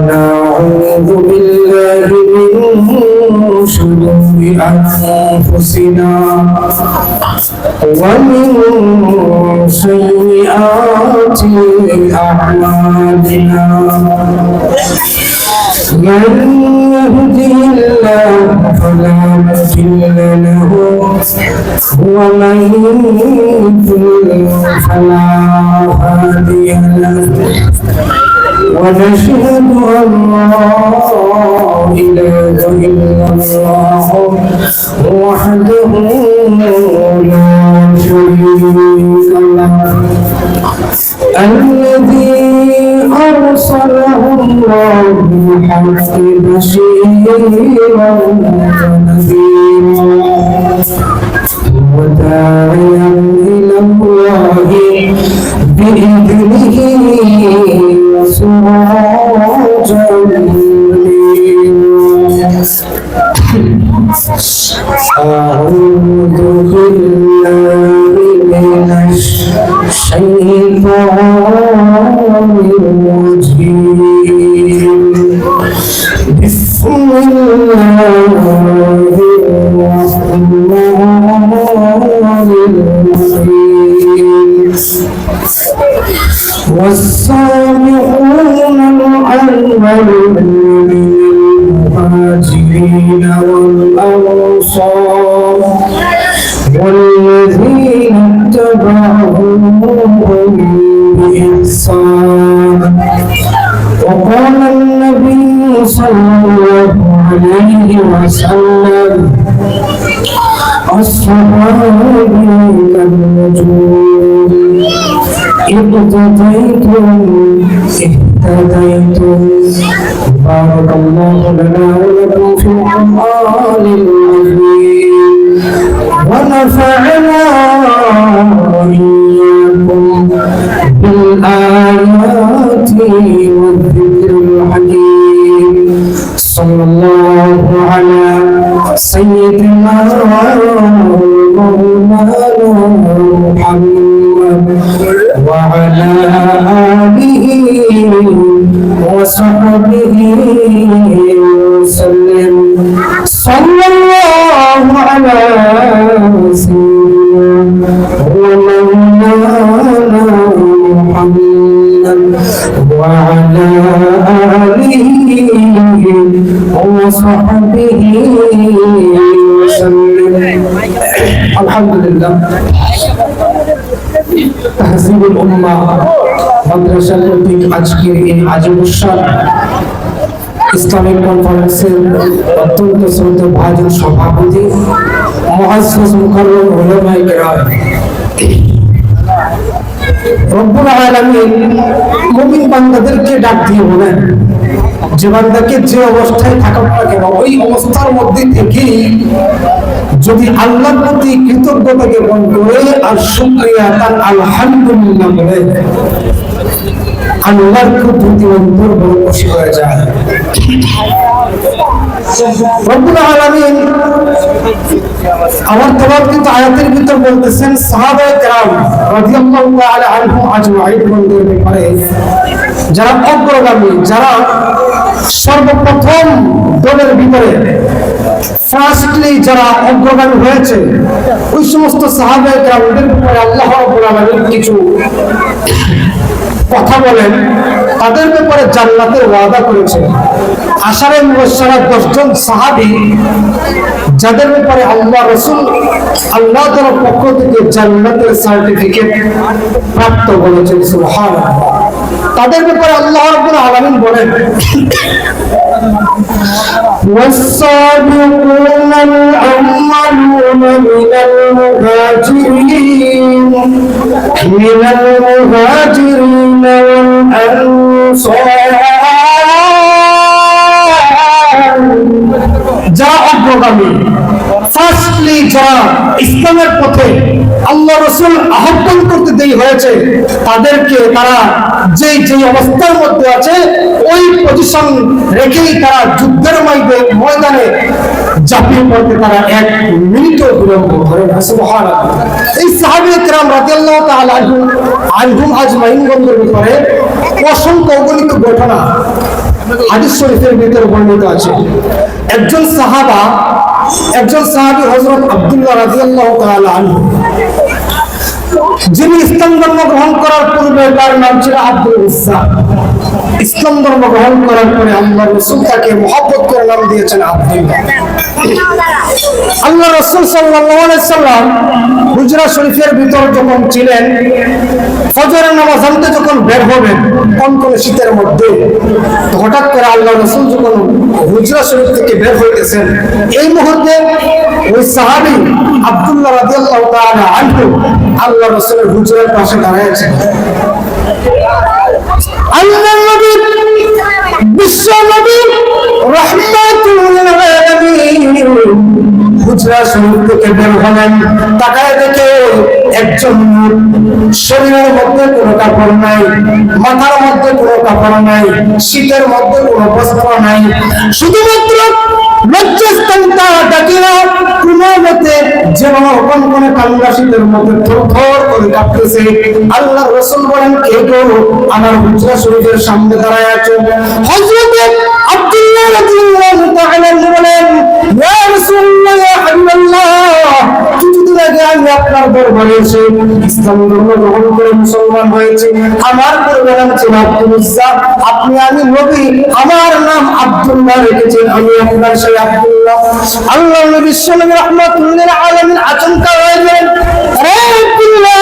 ونعوذ بالله من شرور أنفسنا ومن سيئات أعمالنا من يهده الله فلا مضل له ومن يضلل فلا هادي له ونشهد أن لا إله إلا الله وحده لا شريك له الذي أرسله الله بالحق بشيرا ونذيرا وداعيا إلى الله بإذنه وسراجا منيرا أعوذ بالله من الشيطان الرجيم بسم الله الرحمن الرحيم والسابقون الأولون من المهاجرين والأنصار والذين اتبعوهم بإحسان وقال النبي صلى الله عليه وسلم الصحابة كالنجوم اقتديتم اهتديتم بارك الله لنا ولكم في القرآن العظيم ونفعنا وإياكم بالآيات والذكر الحكيم صلى الله على سيدنا ومولانا محمد وعلى آله وصحبه وسلم صلى الله على سيدنا ومولانا محمد وعلى آله وصحبه وسلم الحمد لله تهذيب الأمة মাদ্রাসা কর্তৃক আজকের এই আজিমুসান ইসলামিক কনফারেন্সের অত্যন্ত শ্রদ্ধেয় ভাইজান সভাপতি মুআজ্জাজ মুকাররম উলামায়ে কেরাম রব্বুল আলামিন মুমিন বান্দাদেরকে ডাক দিয়ে বলেন যে বান্দাকে যে অবস্থায় থাকুক না কেন ওই অবস্থার মধ্যে থেকে যদি আল্লাহর প্রতি কৃতজ্ঞতা জ্ঞাপন করে আর শুকরিয়া তার আলহামদুলিল্লাহ বলে আল্লাহর প্রতি অন্তর বড় খুশি হয়ে যায়। রব্বুল আলামিন আমার তেলাওয়াত আয়াতের ভিতর বলতেছেন সাহাবায়ে কেরাম রাদিয়াল্লাহু তাআলা আনহুম আজমাইন বন্ধুর ব্যাপারে যারা অগ্রগামী, যারা সর্বপ্রথম দলের ভিতরে ফার্স্টলি যারা অগ্রগামী হয়েছে ওই সমস্ত সাহাবায়ে কেরামদের ব্যাপারে আল্লাহ রাব্বুল আলামিন কিছু কথা বলেন, তাদের ব্যাপারে জান্নাতের ওয়াদা করেছে। আশারে মুবাশশারা 10 জন সাহাবী যাদের ব্যাপারে আল্লাহ রাসূল আল্লাহ তাআলার পক্ষ থেকে জান্নাতের সার্টিফিকেট প্রাপ্ত বলেছেন। সুবহানাল্লাহ। তাদের ব্যাপারে আল্লাহ রাব্বুল আলামিন বলেন والسابقون الأولون من المهاجرين والأنصار যারা অগ্রগামী, ফার্স্টলি যারা ইসলামের পথে আল্লাহ রাসূল আহ্বান করতে দেরি হয়েছে, তাদেরকে তারা যেই অবস্থার মধ্যে আছে ওই পজিশন রেখেই তারা যুদ্ধের ময়দানে ঝাঁপিয়ে পড়তে তারা 1 মিনিটও বিলম্ব করে না। সুবহানাল্লাহ। এই সাহাবায়ে কেরাম রাদিয়াল্লাহু তাআলা আনহুম আজমাইন গণের ব্যাপারে অসংখ্য অগণিত ঘটনা হাদিস শরীফের ভিতরে বর্ণিত আছে। একজন সাহাবী হযরত আব্দুল্লাহ রাদিয়াল্লাহু তাআলা আনহু, যিনি ইসলাম ধর্ম গ্রহণ করার পূর্বে তার নাম ছিল আব্দুল উজ্জা। ইসলাম ধর্ম গ্রহণ করার পরে আল্লাহ রাসূল তাকে মহব্বত করে নাম দিয়েছেন আব্দুল্লাহ। আল্লাহ রাসূল সাল্লাল্লাহু আলাইহি সাল্লাম হুজরা শরীফের ভিতর যখন ছিলেন, ফজরের নামাজ পড়তে যখন বের হবেন কনকনে শীতের মধ্যে, হঠাৎ করে আল্লাহ রাসূল যখন হুজরা শরীফ থেকে বের হইতেছেন, এই মুহূর্তে ওই সাহাবী আব্দুল্লাহ রাদিয়াল্লাহু তাআলা আনহু আল্লাহ রাসূলের হুজরার পাশে দাঁড়িয়ে আছেন। আল্লাহর নবী, বিশ্ব নবী, রাহমাতুল লিল আলামিন হুজরা শরীফ থেকে বের হলেন। তাকায় দেখে একজন শরীরের মধ্যে কোনো কাপড় নাই, মাথার মধ্যে কোনো কাপড় নাই, শীতের মধ্যে কোনো বস্ত্র নাই, শুধুমাত্র লজ্জাস্থানটা ডাকিয়া কোনো মতে যেন কনকনে ঠান্ডা শীতের মধ্যে থরথর করে কাঁপতেছে। আল্লাহর রাসূল বলেন, কে গো আমার হুজরা শরীফের সামনে দাঁড়ায় আছো? হযরত আব্দুল্লাহ রাদিয়াল্লাহু তাআলা বলেন, ইয়া রাসূলুল্লাহ, ইয়া হাবিবাল্লাহ, কিছুদিন আগে আমি আপনার দরবারে এসে ইসলাম ধর্ম গ্রহণ করে মুসলমান হয়েছি। আমার পূর্বে নাম ছিল আব্দুল উজ্জা, আমি নবী, আমার নাম আব্দুল্লাহ রেখেছেন, আমি আপনার সেই আব্দুল্লাহ। আল্লাহ নবী সাল্লাল্লাহু আলাইহি রাহমাতুল লিল আলামিন আচমকা হয়ে গেলেন, আরে আব্দুল্লাহ,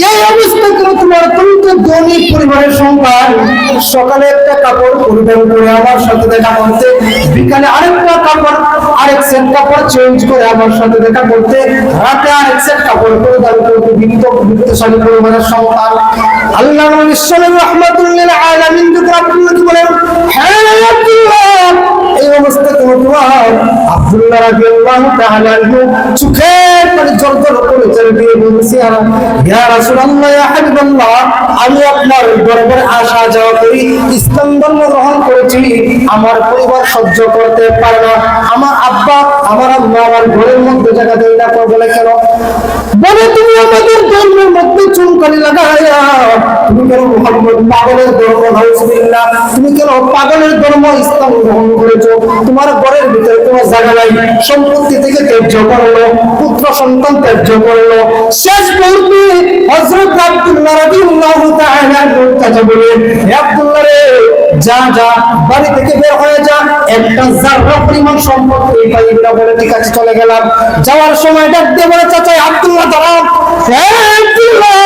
এই অবস্থা কেন তোমার? তুমি তো ধনী পরিবারের সন্তান, সকালে একটা কাপড় পরিধান করে আমার সাথে দেখা করতে, বিকালে আরেকটা কাপড়, আরেক সেট কাপড় চেঞ্জ করে আমার সাথে দেখা করতে, রাতে আরেক সেট কাপড় পরিধান করতে, বিত্তশালী পরিবারের সন্তান। আল্লাহ নবী সাল্লাল্লাহু আলাইহি রাহমাতুল লিল আলামিন আব্দুল্লাহকে বলেন, হ্যাঁ আব্দুল্লাহ, এই অবস্থা কেন তোমার? আব্দুল্লাহ রাদিয়াল্লাহু তাআলা আনহু চোখের পানি জড়জড় করে ছেড়ে দিয়ে বলছে, ইয়া রাসূলুল্লাহ, ইয়া হাবিবাল্লাহ, আমি আপনার দরবারে আসা যাওয়া করি, ইসলাম ধর্ম গ্রহণ করেছি, আমার পরিবার সহ্য করতে পারে না, আমার আব্বা আমার আম্মা আমার ঘরের মধ্যে জায়গা দেয় না। বলে কেন? বলে, তুমি আমাদের ধর্মের মধ্যে চুনকালি লাগাইয়া তুমি কেন মুহাম্মদ পাগলের ধর্ম, নাউজুবিল্লাহ, তুমি কেন পাগলের ধর্ম ইসলাম গ্রহণ করেছো? তোমার ঘরের ভিতরে তোমার জায়গা নাই, সম্পত্তি থেকে ত্যায্য করলো, পুত্র সন্তান ত্যায্য করলো। শেষ মুহূর্তে হযরত আব্দুল্লাহ রাদিয়াল্লাহু তাআলা কাছে বলে, হে আব্দুল্লাহ রে, যা যা, বাড়ি থেকে বের হয়ে যা, একটা যারা পরিমাণ সম্পত্তি পাইবি না। বলে, ঠিক আছে, চলে গেলাম। যাওয়ার সময় ডাক দিয়ে বলে, চাচা আব্দুল্লাহ দাঁড়াও, হে আব্দুল্লাহ,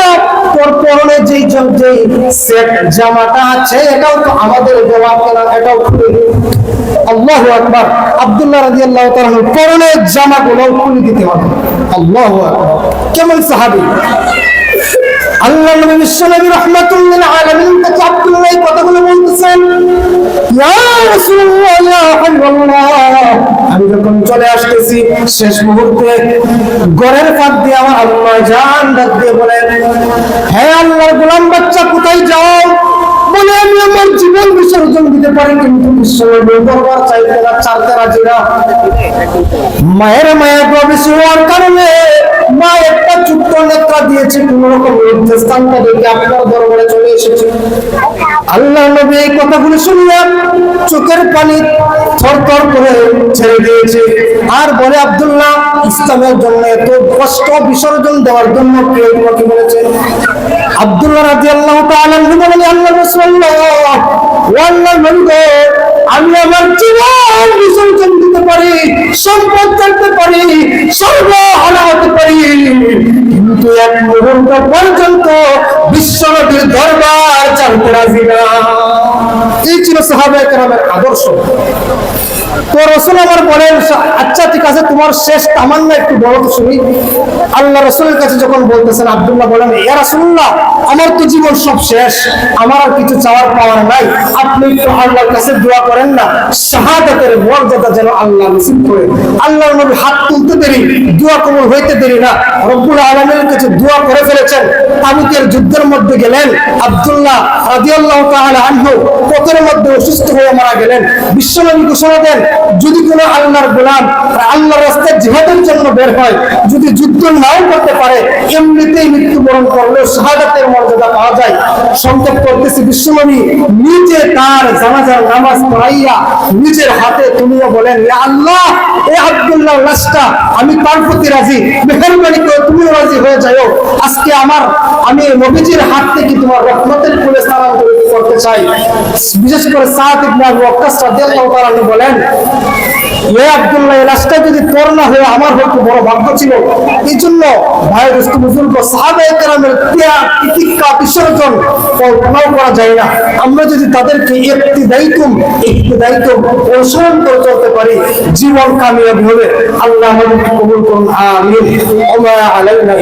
তোর পরনে যেই সেট জামাটা আছে এটাও তো আমাদের দেওয়া, এটাও খুলে দিই। আল্লাহু আকবার। আব্দুল্লাহ রাদিয়াল্লাহু তাআলা পরনের জামাগুলো খুলে দিতে হবে। আল্লাহু আকবার। কেমন সাহাবী! আল্লাহ নবী বিশ্বনবী রাহমাতুল লিল আলামিন তাকে আব্দুল্লাহ এই কথাগুলো বলতেছেন, ইয়া রাসূলুল্লাহ, ইয়া হাবিবাল্লাহ, আমি যখন চলে আসতেছি শেষ মুহূর্তে ঘরের ফাঁক দিয়ে আমার আম্মা জান ডাক দিয়ে বলেন, হে আল্লাহর গোলাম বাচ্চা, কোথায় যাও? বলে, আমি আমার জীবন বিসর্জন দিতে পারি, কিন্তু বিশ্বনবীর দরবার ছাড়তে রাজি না। মায়ের মায়া বেশি হওয়ার কারণে মা একটা ছোট্ট নেত্রা দিয়েছে, কোন রকম স্থানটা দেখে আপনার দরবারে চলে এসেছে। আল্লাহ নবী এই কথাগুলো শুনিয়া চোখের পানি থরথর করে ছেড়ে দিয়েছে, আর বলে, আব্দুল্লাহ, ইসলামের জন্য এত কষ্ট বিসর্জন দেওয়ার জন্য কে তোমাকে বলেছে? আব্দুল্লাহ রাদিয়াল্লাহু তাআলা বলেন, আল্লাহ রাসূলুল্লাহ, ও আল্লাহর নবী, আমি আমার জীবন বিসর্জন দিতে পারি, সম্পদ ছাড়তে পারি, সর্ব হারা হতে পারি, কিন্তু এক মুহূর্ত পর্যন্ত বিশ্বনবীর দরবার ছাড়তে রাজি না। এই ছিল সাহাবায়ে কেরামের আদর্শ। তো রাসূল আমার বলেন, আচ্ছা ঠিক আছে, তোমার শেষ তামান্না একটু বলো তো শুনি। আল্লাহ রাসূলের কাছে যখন বলতেছেন, আব্দুল্লাহ বলেন, ইয়া রাসূলুল্লাহ, আমার তো জীবন সব শেষ, আমার আর কিছু চাওয়ার পাওয়ার নাই, আপনি একটু আল্লাহর কাছে দোয়া করেন না, শাহাদাতের মর্যাদা যেন আল্লাহ নসিব করে। আল্লাহর নবী হাত তুলতে দেরি, দোয়া কবুল হইতে দেরি না, রব্বুল আলামিনের কাছে দোয়া করে ফেলেছেন। তাবুকের যুদ্ধের মধ্যে গেলেন, আব্দুল্লাহ রাদিয়াল্লাহু তাআলা আনহু পথের মধ্যে অসুস্থ হয়ে মারা গেলেন। বিশ্বনবী ঘোষণা দেন, যদি কোনো আল্লাহর গোলাম আল্লাহর রাস্তায় জিহাদের জন্য বের হয়, যদি যুদ্ধ নাও করতে পারে, এমনিতেই মৃত্যুবরণ করলেও শাহাদাতের মর্যাদা পাওয়া যায়। সংক্ষেপ করতেছি, বিশ্বনবী নিজে তার জানাজার নামাজ পড়াইয়া নিজের হাতে তুলিয়া বলেন, ইয়া আল্লাহ, এই আব্দুল্লাহর লাশটা আমি তার প্রতি রাজি, মেহেরবানি করে তুমিও রাজি হয়ে যাও। আজকে আমি নবীজির হাত থেকে তোমার রহমতের ফুলে স্থানান্তরিত করতে চাই। বিশেষ করে সাদ ইবনে আবু ওয়াক্কাস রাদিয়াল্লাহু তাআলা বলেন, এ আব্দুল্লাহ, এই লাশটা যদি তোর না হয়ে আমার হয়তো বড় ভাগ্য ছিল। এই জন্য ভাই দোস্ত বুজুর্গ, সাহাবায়ে কেরামের ত্যাগ তিতিক্ষা বিসর্জন কল্পনাও করা যায় না। আমরা যদি তাদেরকে ইক্তিদাইতুম অনুসরণ করে চলতে পারি, জীবন কামিয়াবি হবে। আল্লাহ আমাদেরকে কবুল করুন, আমিন। ওয়া মা আলাইনা